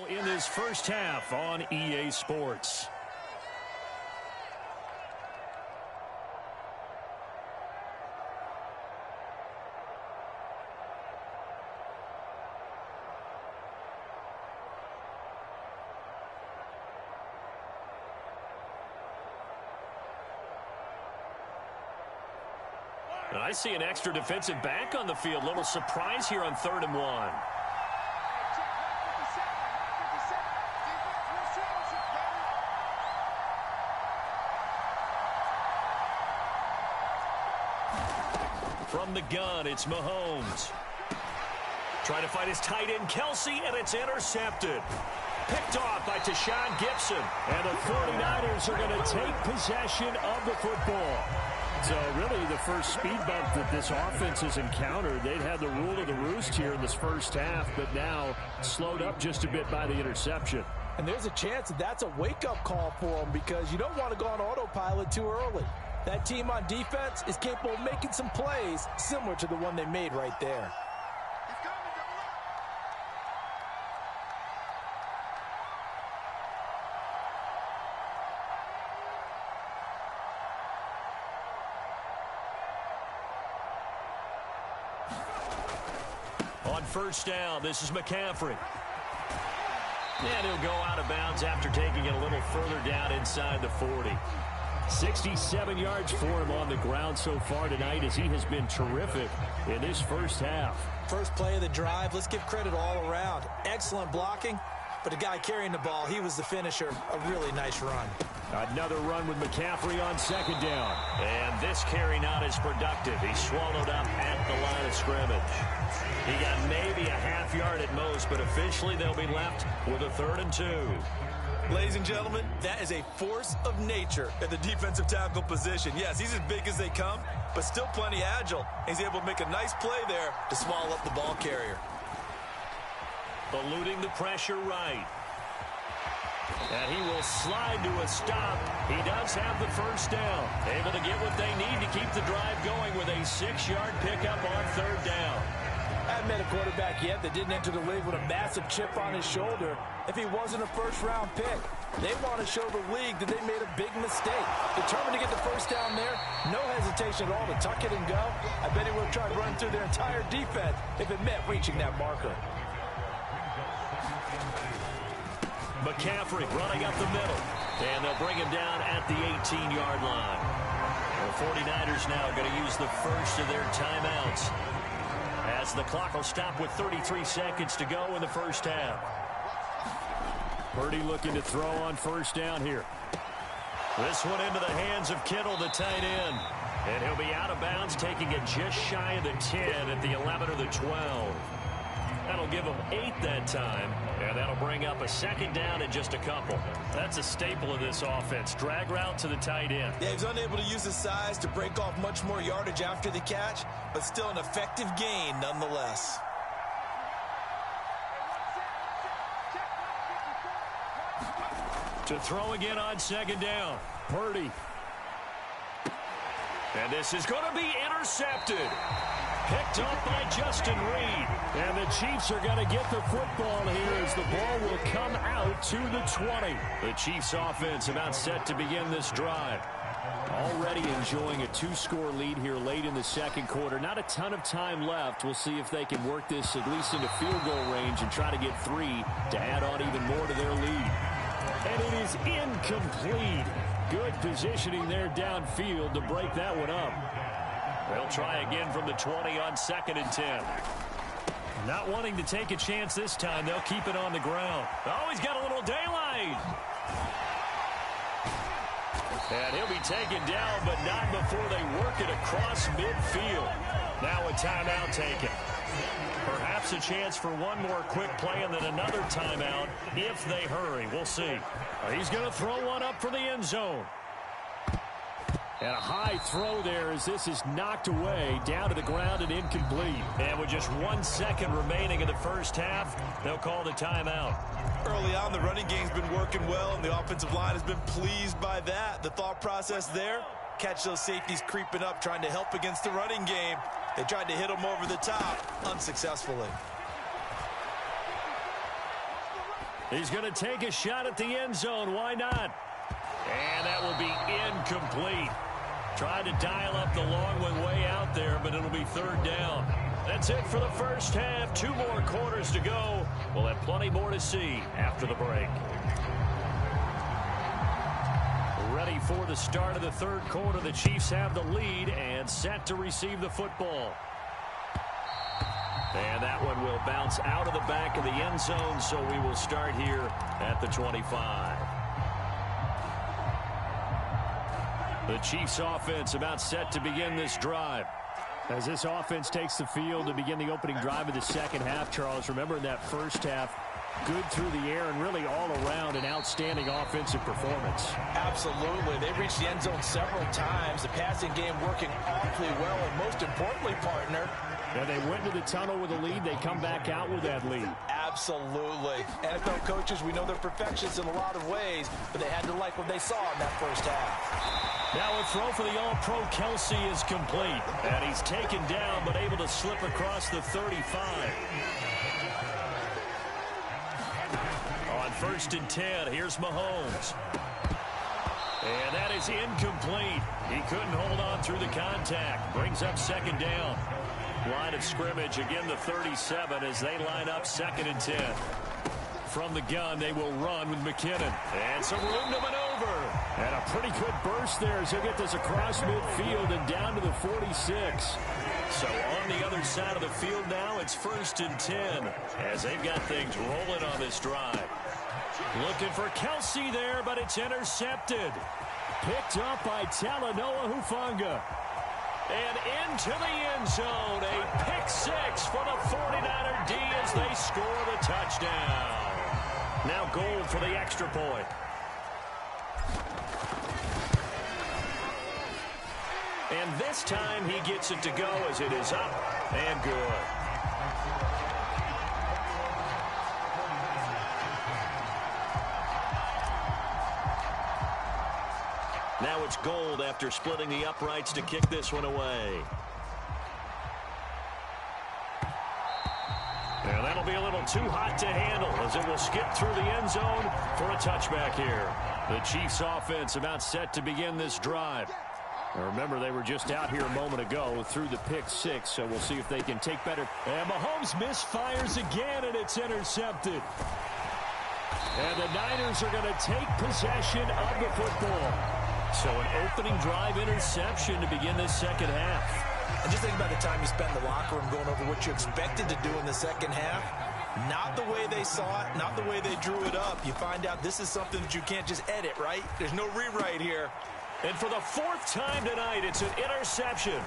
in this first half on EA Sports. And I see an extra defensive back on the field. Little surprise here on 3rd and 1. From the gun, it's Mahomes. Trying to find his tight end, Kelsey, and it's intercepted. Picked off by Tashawn Gibson. And the 49ers are going to take possession of the football. So really the first speed bump that this offense has encountered. They'd had the rule of the roost here in this first half, but now slowed up just a bit by the interception. And there's a chance that that's a wake-up call for them because you don't want to go on autopilot too early. That team on defense is capable of making some plays similar to the one they made right there. On first down, this is McCaffrey. And he'll go out of bounds after taking it a little further down inside the 40. 67 yards for him on the ground so far tonight as he has been terrific in this first half. First play of the drive, let's give credit all around. Excellent blocking, but the guy carrying the ball, he was the finisher. A really nice run. Another run with McCaffrey on 2nd down. And this carry not as productive. He swallowed up at the line of scrimmage. He got maybe a half yard at most, but officially they'll be left with a 3rd and 2. Ladies and gentlemen, that is a force of nature at the defensive tackle position. Yes, he's as big as they come, but still plenty agile. He's able to make a nice play there to swallow up the ball carrier. Eluding the pressure right. And he will slide to a stop. He does have the first down. Able to get what they need to keep the drive going with a 6-yard pickup on 3rd down. I haven't met a quarterback yet that didn't enter the league with a massive chip on his shoulder if he wasn't a first-round pick. They want to show the league that they made a big mistake. Determined to get the first down there, no hesitation at all to tuck it and go. I bet he would have tried running through their entire defense if it meant reaching that marker. McCaffrey running up the middle. And they'll bring him down at the 18-yard line. The 49ers now going to use the first of their timeouts, as the clock will stop with 33 seconds to go in the first half. Purdy looking to throw on first down here. This one into the hands of Kittle, the tight end. And he'll be out of bounds, taking it just shy of the 10 at the 11 or the 12. That'll give him 8 that time, and that'll bring up a 2nd down and just a couple. That's a staple of this offense. Drag route to the tight end. Yeah, he's unable to use his size to break off much more yardage after the catch, but still an effective gain nonetheless. To throw again on 2nd down. Purdy. And this is going to be intercepted. Picked up by Justin Reed. And the Chiefs are going to get the football here as the ball will come out to the 20. The Chiefs offense about set to begin this drive. Already enjoying a 2-score lead here late in the 2nd quarter. Not a ton of time left. We'll see if they can work this at least into field goal range and try to get 3 to add on even more to their lead. And it is incomplete. Good positioning there downfield to break that one up. They'll try again from the 20 on 2nd and 10. Not wanting to take a chance this time. They'll keep it on the ground. Oh, he's got a little daylight. And he'll be taken down, but not before they work it across midfield. Now a timeout taken. Perhaps a chance for one more quick play and then another timeout if they hurry. We'll see. He's going to throw one up for the end zone. And a high throw there as this is knocked away, down to the ground and incomplete. And with just 1 second remaining in the first half, they'll call the timeout. Early on, the running game's been working well, and the offensive line has been pleased by that. The thought process there, catch those safeties creeping up, trying to help against the running game. They tried to hit them over the top, unsuccessfully. He's going to take a shot at the end zone. Why not? And that will be incomplete. Tried to dial up the long one way out there, but it'll be third down. That's it for the first half. 2 more quarters to go. We'll have plenty more to see after the break. Ready for the start of the third quarter. The Chiefs have the lead and set to receive the football. And that one will bounce out of the back of the end zone, so we will start here at the 25. The Chiefs offense about set to begin this drive. As this offense takes the field to begin the opening drive of the second half, Charles, remember in that first half, good through the air and really all around an outstanding offensive performance. Absolutely. They reached the end zone several times. The passing game working awfully well, and most importantly, partner, and they went to the tunnel with a lead. They come back out with that lead. Absolutely. NFL coaches, we know they're perfectionists in a lot of ways, but they had to like what they saw in that first half. Now a throw for the All-Pro Kelsey is complete. And he's taken down, but able to slip across the 35. On 1st and 10, here's Mahomes. And that is incomplete. He couldn't hold on through the contact. Brings up second down. Line of scrimmage, again the 37 as they line up 2nd and 10. From the gun, they will run with McKinnon. And some room to maneuver. And a pretty good burst there as he'll get this across midfield and down to the 46. So on the other side of the field now, it's 1st and 10 as they've got things rolling on this drive. Looking for Kelsey there, but it's intercepted. Picked up by Talanoa Hufanga. And into the end zone, a pick 6 for the 49er D as they score the touchdown. Now goal for the extra point. And this time he gets it to go as it is up and good. Now it's Gold after splitting the uprights to kick this one away. And that'll be a little too hot to handle as it will skip through the end zone for a touchback here. The Chiefs offense about set to begin this drive. Now remember, they were just out here a moment ago through the pick 6, so we'll see if they can take better. And Mahomes misfires again, and it's intercepted. And the Niners are going to take possession of the football. So an opening drive interception to begin this second half. And just think about the time you spent in the locker room going over what you expected to do in the second half. Not the way they saw it, not the way they drew it up. You find out this is something that you can't just edit, right? There's no rewrite here. And for the 4th time tonight, it's an interception.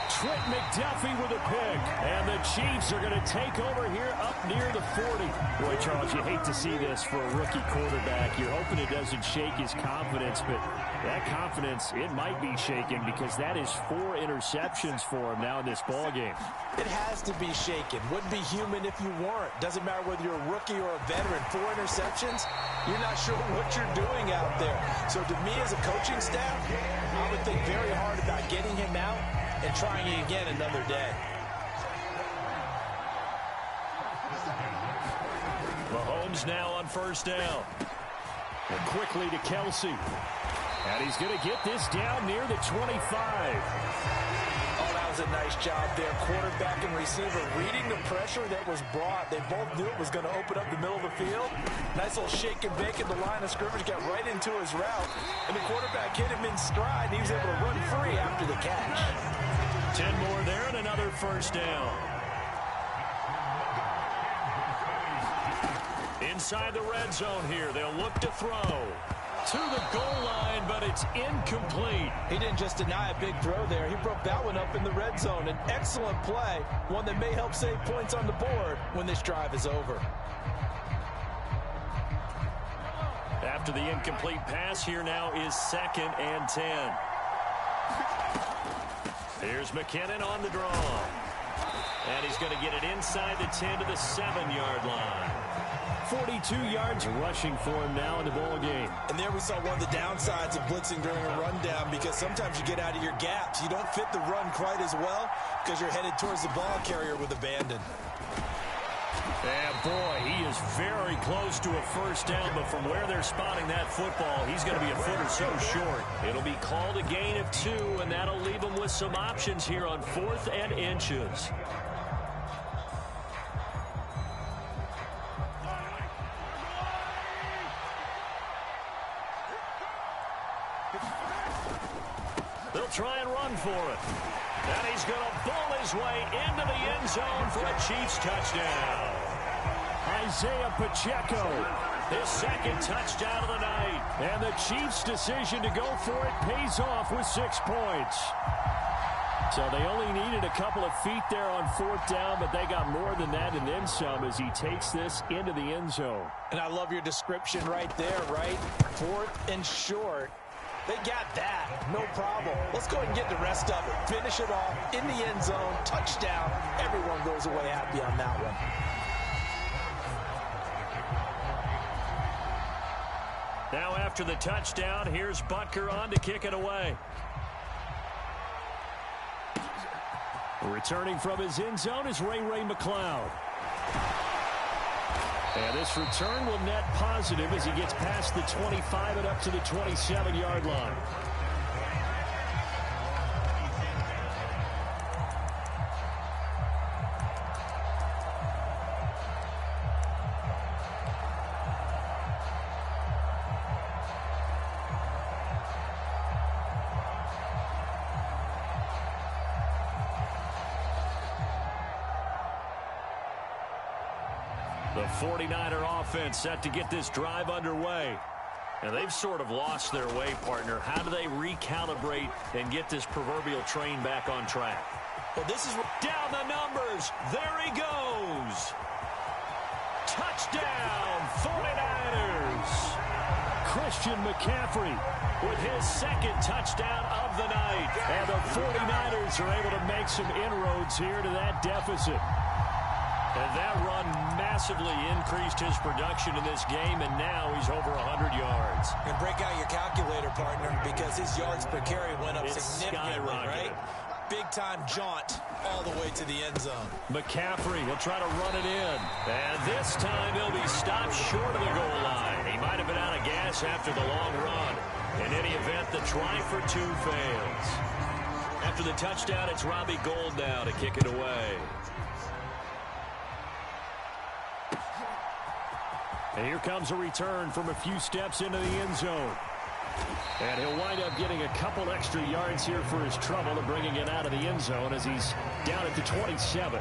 Trent McDuffie with a pick. And the Chiefs are going to take over here up near the 40. Boy, Charles, you hate to see this for a rookie quarterback. You're hoping it doesn't shake his confidence, but that confidence, it might be shaken because that is 4 interceptions for him now in this ballgame. It has to be shaken. Wouldn't be human if you weren't. Doesn't matter whether you're a rookie or a veteran. 4 interceptions, you're not sure what you're doing out there. So to me as a coaching staff, I would think very hard about getting him out and trying it again another day. Mahomes now on 1st down. And quickly to Kelsey. And he's going to get this down near the 25. Oh, that was a nice job there. Quarterback and receiver reading the pressure that was brought. They both knew it was going to open up the middle of the field. Nice little shake and bake at the line of scrimmage. Got right into his route. And the quarterback hit him in stride. And he was able to run free after the catch. 10 more there and another 1st down. Inside the red zone here. They'll look to throw to the goal line, but it's incomplete. He didn't just deny a big throw there. He broke that one up in the red zone. An excellent play, one that may help save points on the board when this drive is over. After the incomplete pass, here now is 2nd and 10. Here's McKinnon on the draw. And he's going to get it inside the 10 to the 7-yard line. 42 yards rushing for him now in the ball game. And there we saw one of the downsides of blitzing during a rundown, because sometimes you get out of your gaps. You don't fit the run quite as well because you're headed towards the ball carrier with abandon. And boy, he is very close to a first down, but from where they're spotting that football, he's going to be a foot or so short. It'll be called a gain of 2, and that'll leave him with some options here on 4th and inches. They'll try and run for it. And he's going to bull his way into the end zone for a Chiefs touchdown. Isaiah Pacheco, His second touchdown of the night. and the Chiefs' decision to go for it pays off with 6 points. So they only needed a couple of feet there on 4th down, but they got more than that and then some as he takes this into the end zone. And I love your description right there, right? 4th and short. They got that. No problem. Let's go ahead and get the rest of it. Finish it off in the end zone. Touchdown. Everyone goes away happy on that one. Now after the touchdown, here's Butker on to kick it away. Returning from his end zone is Ray McCloud. And this return will net positive as he gets past the 25 and up to the 27-yard line. The 49er offense set to get this drive underway. And they've sort of lost their way, partner. How do they recalibrate and get this proverbial train back on track? Well, this is Down the numbers. There he goes. Touchdown, 49ers. Christian McCaffrey With his second touchdown of the night. and the 49ers are able to make some inroads here to that deficit. And that run massively increased his production in this game, and now he's over 100 yards. And break out your calculator, partner, because his yards per carry went up It's significantly, skyrocketed. right? Big-time jaunt all the way to the end zone. McCaffrey, he'll try to run it in. And this time he'll be stopped short of the goal line. He might have been out of gas after the long run. In any event, the try for 2 fails. After the touchdown, it's Robbie Gould now to kick it away. And here comes a return from a few steps into the end zone. And he'll wind up getting a couple extra yards here for his trouble and bringing it out of the end zone as he's down at the 27.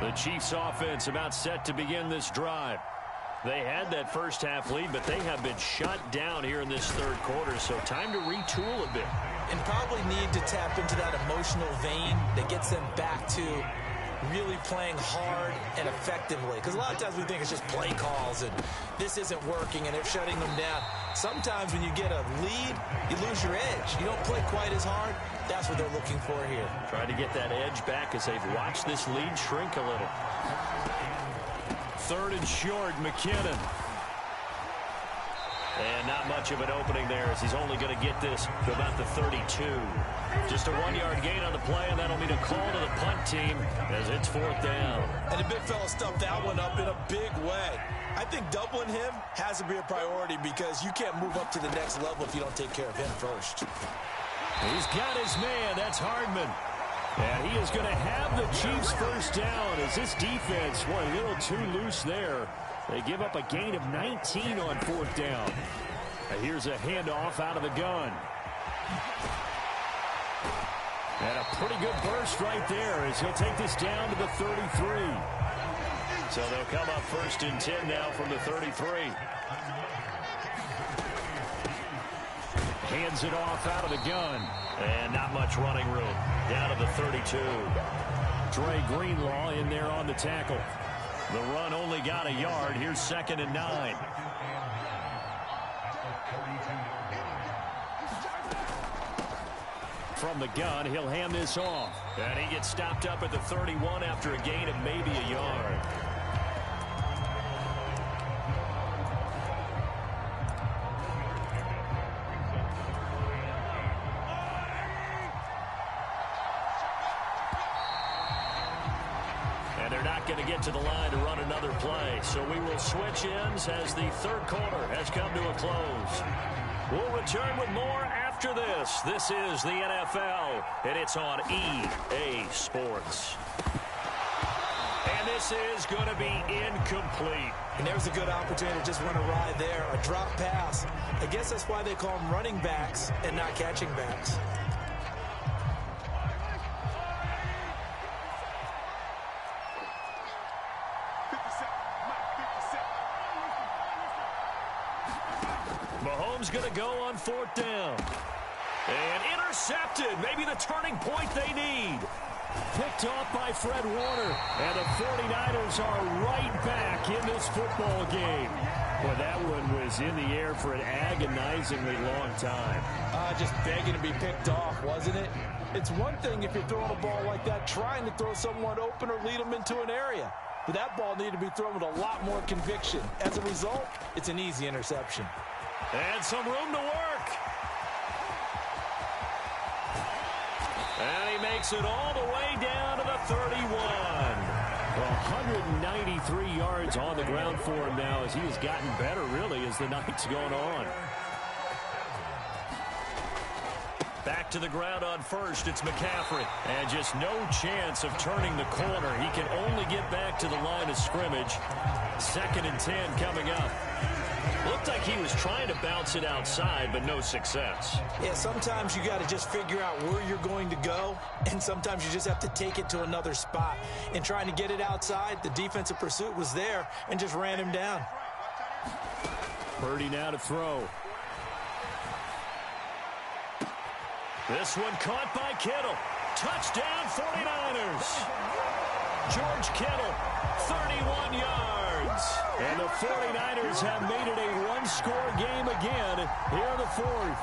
The Chiefs offense about set to begin this drive. They had that first half lead, but they have been shut down here in this third quarter, so time to retool a bit. And probably need to tap into that emotional vein that gets them back to really playing hard and effectively. Because a lot of times we think it's just play calls and this isn't working and they're shutting them down. Sometimes when you get a lead, you lose your edge. You don't play quite as hard. That's what they're looking for here. Trying to get that edge back as they've watched this lead shrink a little. Third and short, McKinnon. And not much of an opening there as he's only going to get this to about the 32. Just a 1-yard gain on the play, and that'll mean a call to the punt team as it's 4th down. And the big fella stuffed that one up in a big way. I think doubling him has to be a priority because you can't move up to the next level if you don't take care of him first. He's got his man. That's Hardman. And he is going to have the Chiefs first down as this defense were a little too loose there. They give up a gain of 19 on 4th down. And here's a handoff out of the gun. And a pretty good burst right there as he'll take this down to the 33. So they'll come up 1st and 10 now from the 33. Hands it off out of the gun. And not much running room. Down to the 32. Dre Greenlaw in there on the tackle. The run only got a yard. Here's 2nd and 9. From the gun, he'll hand this off. And he gets stopped up at the 31 after a gain of maybe a yard. And they're not going to get to the line to run another play. So we will switch ends as the third quarter has come to a close. We'll return with more after this. This is the NFL, and it's on EA Sports. And this is going to be incomplete. And there's a good opportunity to just run a ride there, a drop pass. I guess that's why they call them running backs and not catching backs. Mahomes going to go on fourth down. And intercepted. Maybe the turning point they need. Picked off by Fred Warner. And the 49ers are right back in this football game. Boy, that one was in the air for an agonizingly long time. Just begging to be picked off, wasn't it? It's one thing if you're throwing a ball like that, trying to throw someone open or lead them into an area. But that ball needed to be thrown with a lot more conviction. As a result, it's an easy interception. And some room to work. And he makes it all the way down to the 31. 193 yards on the ground for him now as he has gotten better, really, as the night's gone on. Back to the ground on first. It's McCaffrey. And just no chance of turning the corner. He can only get back to the line of scrimmage. 2nd and 10 coming up. Looked like he was trying to bounce it outside, but no success. Yeah, sometimes you got to just figure out where you're going to go, and sometimes you just have to take it to another spot. And trying to get it outside, the defensive pursuit was there and just ran him down. Purdy now to throw. This one caught by Kittle. Touchdown 49ers. George Kittle, 31 yards. And the 49ers have made it a one-score game again here in the fourth.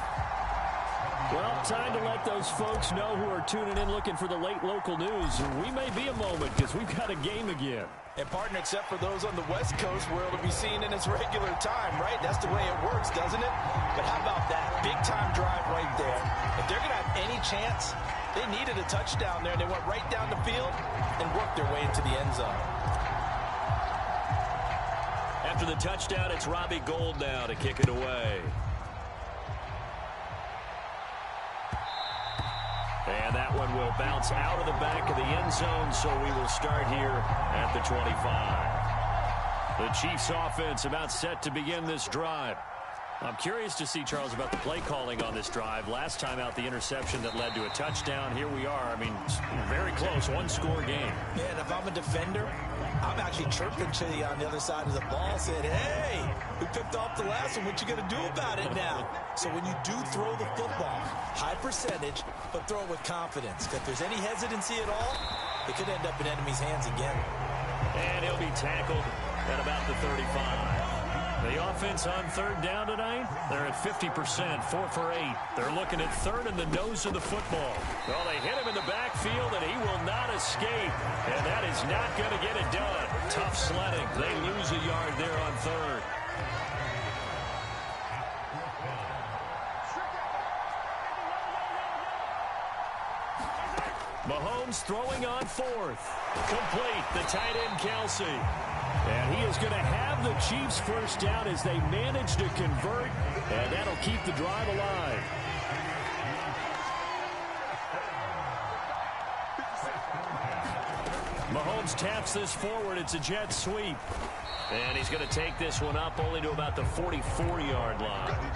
Well, time to let those folks know who are tuning in looking for the late local news. We may be a moment because we've got a game again. And, partner, except for those on the West Coast where it'll be seen in its regular time, right? That's the way it works, doesn't it? But how about that? Big-time drive right there. If they're going to have any chance, they needed a touchdown there, and they went right down the field and worked their way into the end zone. After the touchdown, it's Robbie Gould now to kick it away. And that one will bounce out of the back of the end zone, so we will start here at the 25. The Chiefs offense about set to begin this drive. I'm curious to see, Charles, about the play calling on this drive. Last time out, the interception that led to a touchdown. Here we are. I mean, very close, one-score game. Yeah, and if I'm a defender, I'm actually chirping to you on the other side of the ball, saying, hey, we picked off the last one. What you going to do about it now? So when you do throw the football, high percentage, but throw it with confidence. If there's any hesitancy at all, it could end up in enemy's hands again. And he'll be tackled at about the 35. The offense on third down tonight, they're at 50%, 4 for 8. They're looking at third in the nose of the football. Well, they hit him in the backfield, and he will not escape. And that is not going to get it done. Tough sledding. They lose a yard there on third. Mahomes throwing on fourth. Complete. The tight end, Kelsey. And he is going to have the Chiefs first down as they manage to convert, and that'll keep the drive alive. Mahomes taps this forward. It's a jet sweep. And he's going to take this one up only to about the 44-yard line.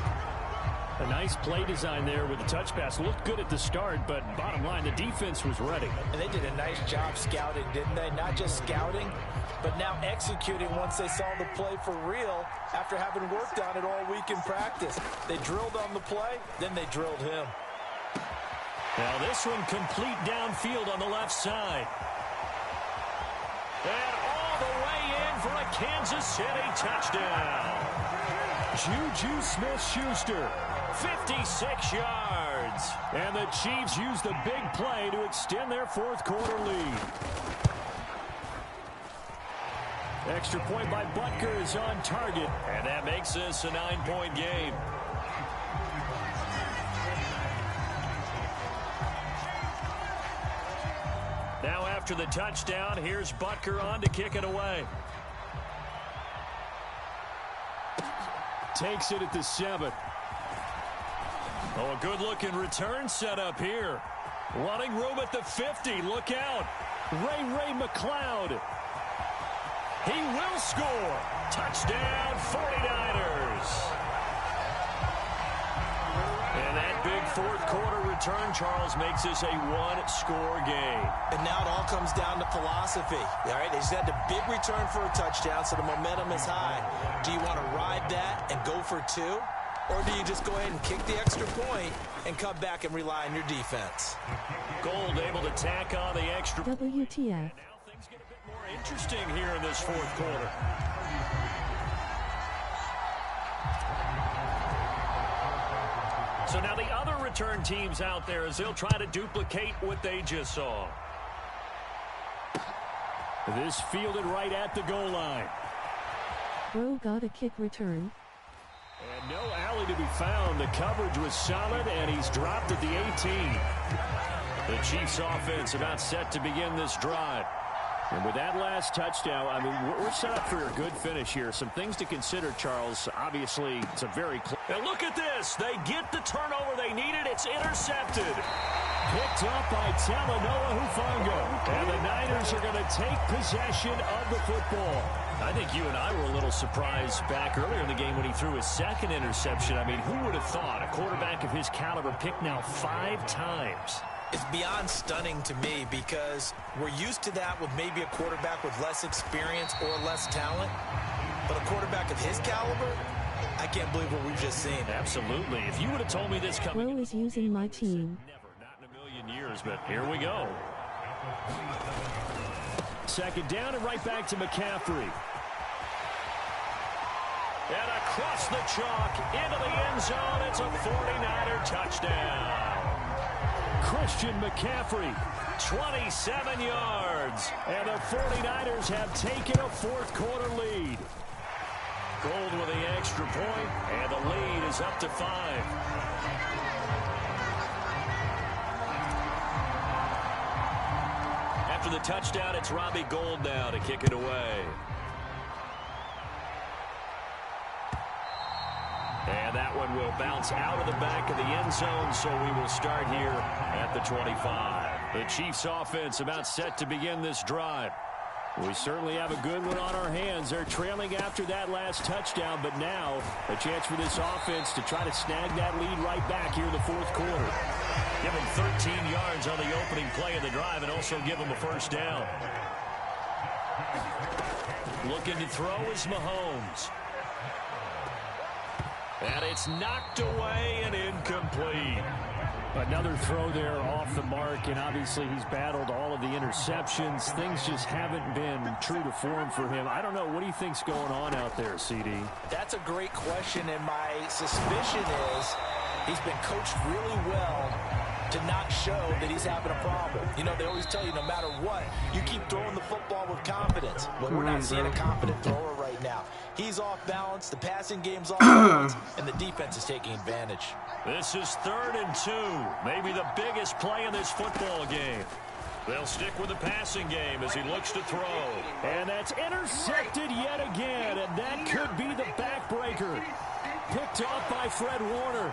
A nice play design there with the touch pass. Looked good at the start, but bottom line, the defense was ready. And they did a nice job scouting, didn't they? Not just scouting, but now executing once they saw the play for real after having worked on it all week in practice. They drilled on the play, then they drilled him. Now this one complete downfield on the left side. And all the way in for a Kansas City touchdown. Juju Smith-Schuster. 56 yards. And the Chiefs use the big play to extend their fourth quarter lead. Extra point by Butker is on target. And that makes this a 9-point game. Now after after the touchdown. Here's Butker on to kick it away. Takes it at the 7. Oh, a good-looking return set up here. Running room at the 50. Look out. Ray McCloud. He will score. Touchdown, 49ers. And that big fourth-quarter return, Charles, makes this a one-score game. And now it all comes down to philosophy. All right, they just had the big return for a touchdown, so the momentum is high. Do you want to ride that and go for 2? Or do you just go ahead and kick the extra point and come back and rely on your defense? Gold able to tack on the extra. WTF. Now things get a bit more interesting here in this fourth quarter. So now the other return teams out there as they'll try to duplicate what they just saw. This fielded right at the goal line. Bro got a kick return. And no alley to be found. The coverage was solid, and he's dropped at the 18. The Chiefs offense about set to begin this drive. And with that last touchdown, I mean, we're set up for a good finish here. Some things to consider, Charles. Obviously, it's a very close. And look at this. They get the turnover they needed. It's intercepted. Picked up by Talanoa Hufanga. And the Niners are going to take possession of the football. I think you and I were a little surprised back earlier in the game when he threw his second interception. I mean, who would have thought a quarterback of his caliber picked now 5 times? It's beyond stunning to me because we're used to that with maybe a quarterback with less experience or less talent. But a quarterback of his caliber, I can't believe what we've just seen. Absolutely. If you would have told me this coming... Bro is using my team. Never, not in a million years, but here we go. Second down and right back to McCaffrey. And across the chalk into the end zone. It's a 49er touchdown. Christian McCaffrey. 27 yards. And the 49ers have taken a fourth-quarter lead. Gold with the extra point, and the lead is up to 5. After the touchdown, it's Robbie Gould now to kick it away. And that one will bounce out of the back of the end zone, so we will start here at the 25. The Chiefs offense about set to begin this drive. We certainly have a good one on our hands. They're trailing after that last touchdown, but now a chance for this offense to try to snag that lead right back here in the fourth quarter. Give them 13 yards on the opening play of the drive and also give them a first down. Looking to throw is Mahomes. And it's knocked away and incomplete. Another throw there off the mark, and obviously he's battled all of the interceptions. Things just haven't been true to form for him. I don't know. What do you think's going on out there, CD? That's a great question, and my suspicion is he's been coached really well to not show that he's having a problem. You know, they always tell you no matter what, you keep throwing the football with confidence. But we're not seeing a confident thrower right now. He's off balance, the passing game's off balance, and the defense is taking advantage. This is 3rd and 2. Maybe the biggest play in this football game. They'll stick with the passing game as he looks to throw. And that's intercepted yet again, and that could be the backbreaker. Picked off by Fred Warner.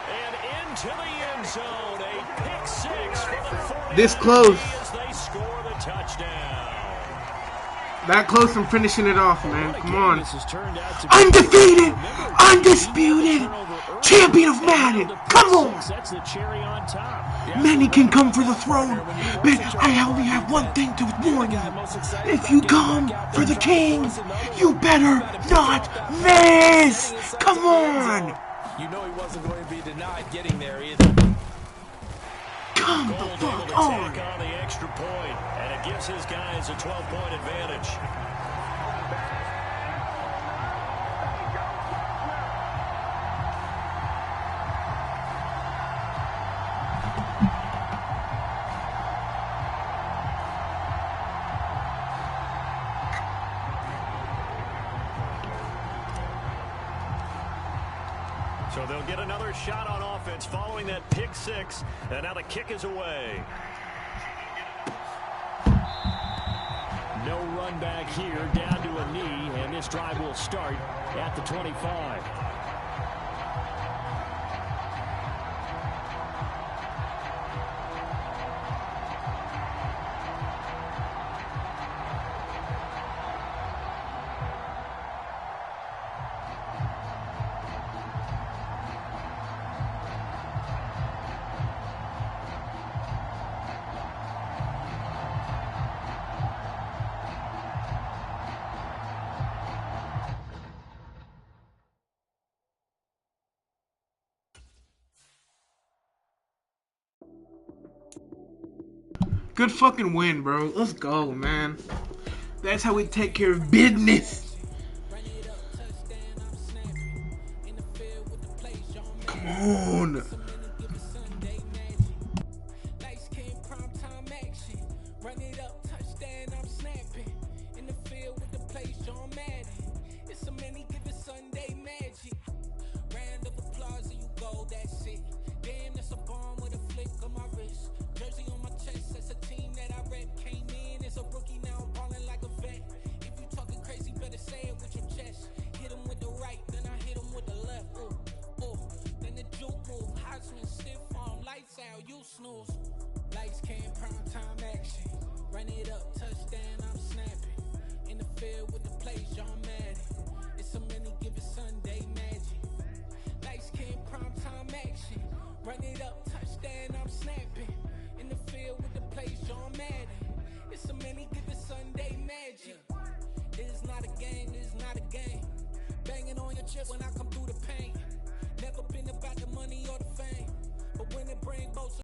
And into the end zone, a pick 6 for the 49ers. This close. As they score the touchdown. That close from finishing it off, man. Come on. Undefeated, undisputed, champion of Madden. Come on. Many can come for the throne, but I only have one thing to warn you. If you come for the king, you better not miss. Come on. You know he wasn't going to be denied getting there either. Come the fuck on. On the extra point, and it gives his guys a 12-point advantage. So they'll get another shot on offense following that pick 6, and now the kick is away. run back here down to a knee, and this drive will start at the 25. Good fucking win, bro. Let's go, man. That's how we take care of business. Come on. Jersey on my chest, that's a team that I rep. Came in